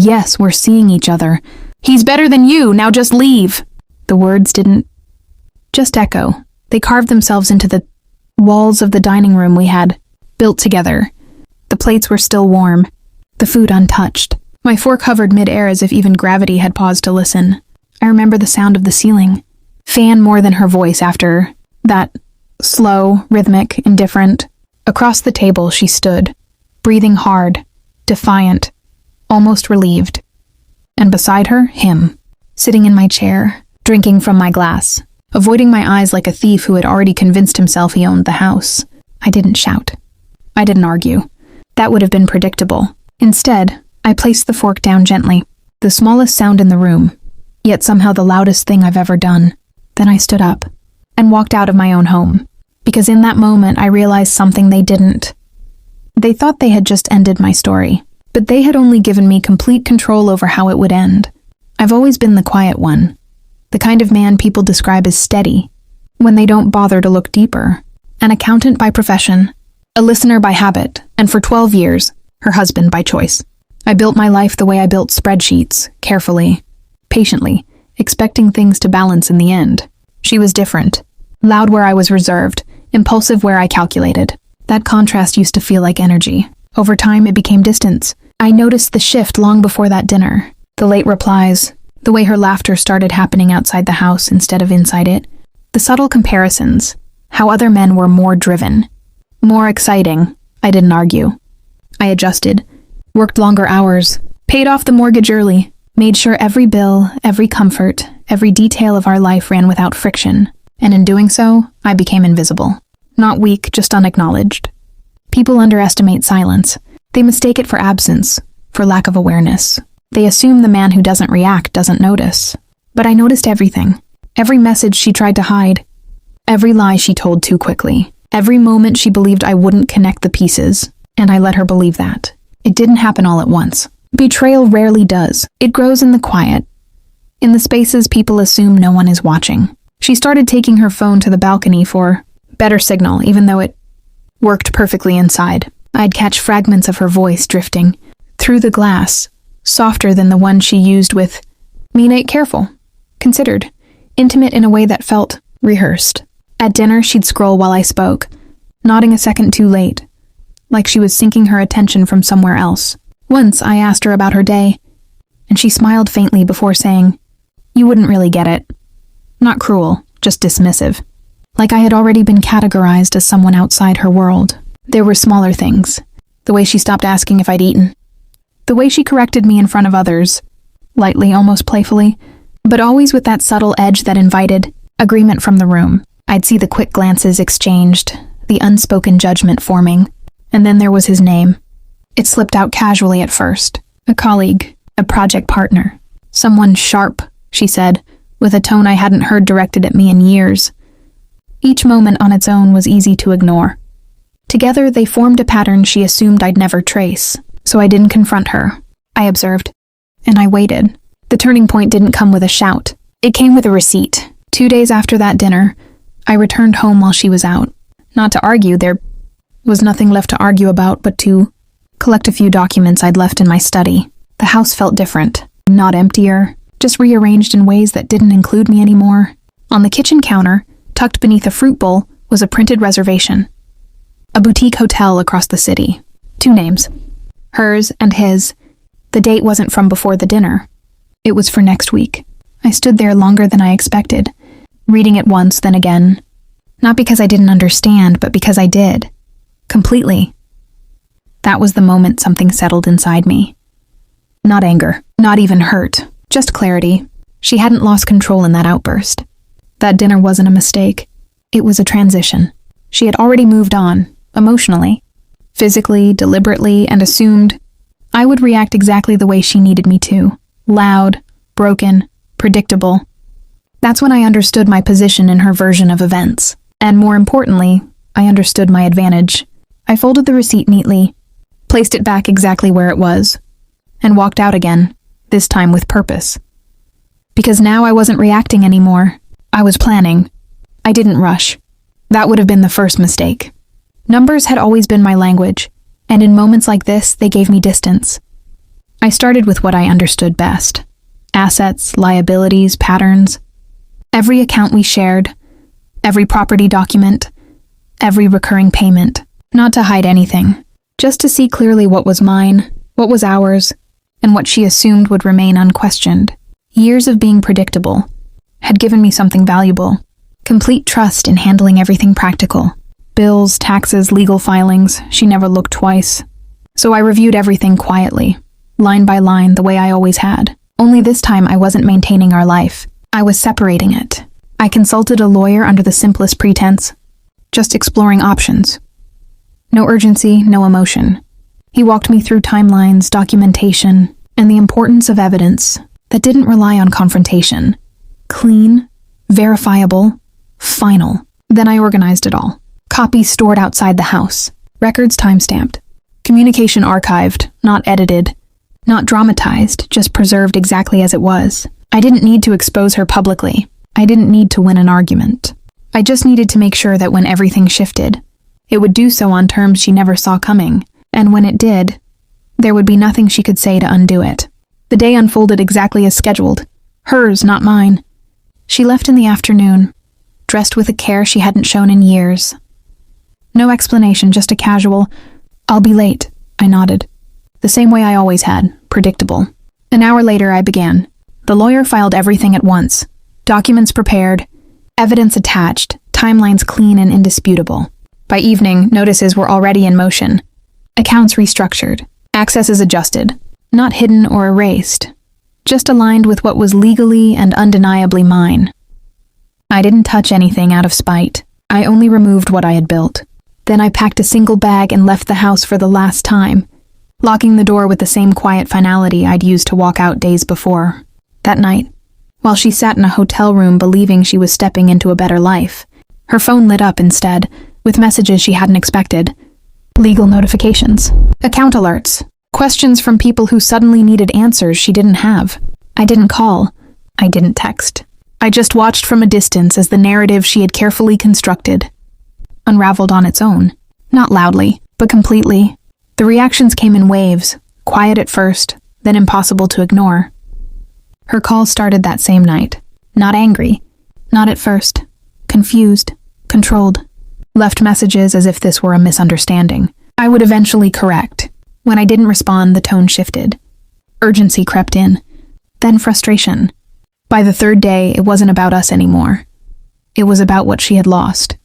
Yes, we're seeing each other. He's better than you, now just leave. The words didn't just echo. They carved themselves into the walls of the dining room we had built together. The plates were still warm, the food untouched. My fork hovered mid-air as if even gravity had paused to listen. I remember the sound of the ceiling, fan more than her voice after that, slow, rhythmic, indifferent. Across the table she stood, breathing hard, defiant, almost relieved. And beside her, him, sitting in my chair, drinking from my glass, avoiding my eyes like a thief who had already convinced himself he owned the house. I didn't shout. I didn't argue. That would have been predictable. Instead, I placed the fork down gently, the smallest sound in the room, yet somehow the loudest thing I've ever done. Then I stood up and walked out of my own home, because in that moment I realized something they didn't. They thought they had just ended my story, but they had only given me complete control over how it would end. I've always been the quiet one, the kind of man people describe as steady, when they don't bother to look deeper. An accountant by profession, a listener by habit, and for 12 years, her husband by choice. I built my life the way I built spreadsheets, carefully, patiently, expecting things to balance in the end. She was different, loud where I was reserved, impulsive where I calculated. That contrast used to feel like energy. Over time, it became distance. I noticed the shift long before that dinner. The late replies, the way her laughter started happening outside the house instead of inside it. The subtle comparisons, how other men were more driven, more exciting. I didn't argue. I adjusted, worked longer hours, paid off the mortgage early, made sure every bill, every comfort, every detail of our life ran without friction. And in doing so, I became invisible. Not weak, just unacknowledged. People underestimate silence. They mistake it for absence, for lack of awareness. They assume the man who doesn't react doesn't notice. But I noticed everything. Every message she tried to hide. Every lie she told too quickly. Every moment she believed I wouldn't connect the pieces. And I let her believe that. It didn't happen all at once. Betrayal rarely does. It grows in the quiet. In the spaces people assume no one is watching. She started taking her phone to the balcony for better signal, even though it worked perfectly inside. I'd catch fragments of her voice drifting through the glass, softer than the one she used with me. Careful, considered, intimate in a way that felt rehearsed. At dinner, she'd scroll while I spoke, nodding a second too late, like she was sinking her attention from somewhere else. Once I asked her about her day, and she smiled faintly before saying, "You wouldn't really get it." Not cruel, just dismissive. Like I had already been categorized as someone outside her world. There were smaller things. The way she stopped asking if I'd eaten. The way she corrected me in front of others. Lightly, almost playfully, but always with that subtle edge that invited agreement from the room. I'd see the quick glances exchanged, the unspoken judgment forming. And then there was his name. It slipped out casually at first. A colleague, a project partner. Someone sharp, she said, with a tone I hadn't heard directed at me in years. Each moment on its own was easy to ignore. Together, they formed a pattern she assumed I'd never trace, so I didn't confront her. I observed, and I waited. The turning point didn't come with a shout. It came with a receipt. 2 days after that dinner, I returned home while she was out. Not to argue, there was nothing left to argue about but to collect a few documents I'd left in my study. The house felt different, not emptier, just rearranged in ways that didn't include me anymore. On the kitchen counter, tucked beneath a fruit bowl, was a printed reservation. A boutique hotel across the city. 2 names. Hers and his. The date wasn't from before the dinner. It was for next week. I stood there longer than I expected, reading it once, then again. Not because I didn't understand, but because I did. Completely. That was the moment something settled inside me. Not anger, not even hurt, just clarity. She hadn't lost control in that outburst. That dinner wasn't a mistake. It was a transition. She had already moved on, emotionally, physically, deliberately, and assumed I would react exactly the way she needed me to. Loud, broken, predictable. That's when I understood my position in her version of events. And more importantly, I understood my advantage. I folded the receipt neatly, placed it back exactly where it was, and walked out again, this time with purpose. Because now I wasn't reacting anymore. I was planning. I didn't rush. That would have been the first mistake. Numbers had always been my language, and in moments like this, they gave me distance. I started with what I understood best. Assets, liabilities, patterns. Every account we shared, every property document, every recurring payment. Not to hide anything, just to see clearly what was mine, what was ours, and what she assumed would remain unquestioned. Years of being predictable had given me something valuable. Complete trust in handling everything practical. Bills, taxes, legal filings, she never looked twice. So I reviewed everything quietly, line by line, the way I always had. Only this time I wasn't maintaining our life. I was separating it. I consulted a lawyer under the simplest pretense, just exploring options. No urgency, no emotion. He walked me through timelines, documentation, and the importance of evidence that didn't rely on confrontation. Clean, verifiable, final. Then I organized it all. Copies stored outside the house. Records timestamped. Communication archived, not edited. Not dramatized, just preserved exactly as it was. I didn't need to expose her publicly. I didn't need to win an argument. I just needed to make sure that when everything shifted, it would do so on terms she never saw coming, and when it did, there would be nothing she could say to undo it. The day unfolded exactly as scheduled. Hers, not mine. She left in the afternoon, dressed with a care she hadn't shown in years. No explanation, just a casual, "I'll be late," I nodded. The same way I always had, predictable. An hour later I began. The lawyer filed everything at once. Documents prepared, evidence attached, timelines clean and indisputable. By evening, notices were already in motion. Accounts restructured, accesses adjusted, not hidden or erased, just aligned with what was legally and undeniably mine. I didn't touch anything out of spite. I only removed what I had built. Then I packed a single bag and left the house for the last time, locking the door with the same quiet finality I'd used to walk out days before. That night, while she sat in a hotel room believing she was stepping into a better life, her phone lit up instead, with messages she hadn't expected. Legal notifications, account alerts, questions from people who suddenly needed answers she didn't have. I didn't call. I didn't text. I just watched from a distance as the narrative she had carefully constructed unraveled on its own. Not loudly, but completely. The reactions came in waves, quiet at first, then impossible to ignore. Her call started that same night. Not angry. Not at first. Confused. Controlled. Left messages as if this were a misunderstanding. I would eventually correct. When I didn't respond, the tone shifted. Urgency crept in. Then frustration. By the third day, it wasn't about us anymore. It was about what she had lost.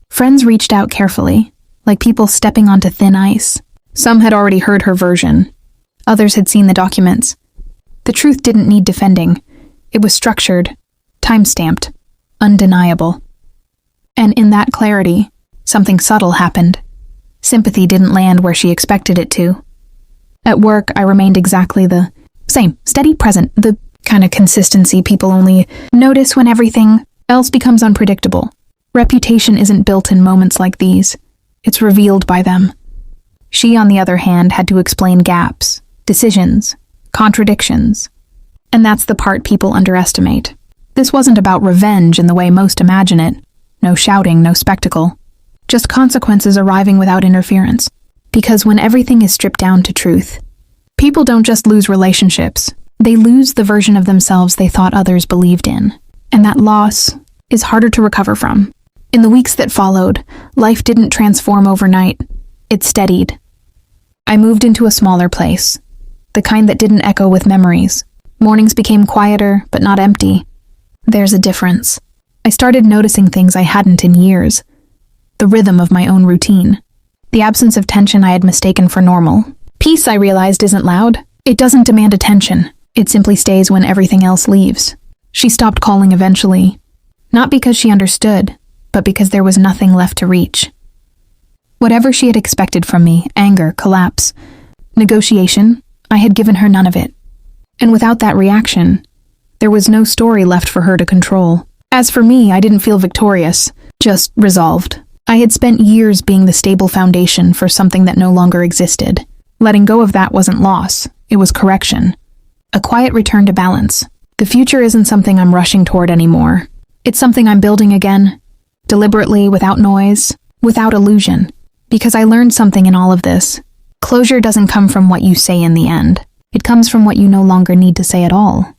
Friends reached out carefully, like people stepping onto thin ice. Some had already heard her version. Others had seen the documents. The truth didn't need defending. It was structured, time-stamped, undeniable. And in that clarity, something subtle happened. Sympathy didn't land where she expected it to. At work, I remained exactly the same, steady, present, the kind of consistency people only notice when everything else becomes unpredictable. Reputation isn't built in moments like these. It's revealed by them. She, on the other hand, had to explain gaps, decisions, contradictions. And that's the part people underestimate. This wasn't about revenge in the way most imagine it. No shouting, no spectacle. Just consequences arriving without interference. Because when everything is stripped down to truth, people don't just lose relationships. They lose the version of themselves they thought others believed in. And that loss is harder to recover from. In the weeks that followed, life didn't transform overnight. It steadied. I moved into a smaller place, the kind that didn't echo with memories. Mornings became quieter, but not empty. There's a difference. I started noticing things I hadn't in years. The rhythm of my own routine. The absence of tension I had mistaken for normal. Peace, I realized, isn't loud. It doesn't demand attention. It simply stays when everything else leaves. She stopped calling eventually. Not because she understood, but because there was nothing left to reach. Whatever she had expected from me, anger, collapse, negotiation, I had given her none of it. And without that reaction, there was no story left for her to control. As for me, I didn't feel victorious, just resolved. I had spent years being the stable foundation for something that no longer existed. Letting go of that wasn't loss, it was correction. A quiet return to balance. The future isn't something I'm rushing toward anymore. It's something I'm building again, deliberately, without noise, without illusion. Because I learned something in all of this. Closure doesn't come from what you say in the end. It comes from what you no longer need to say at all.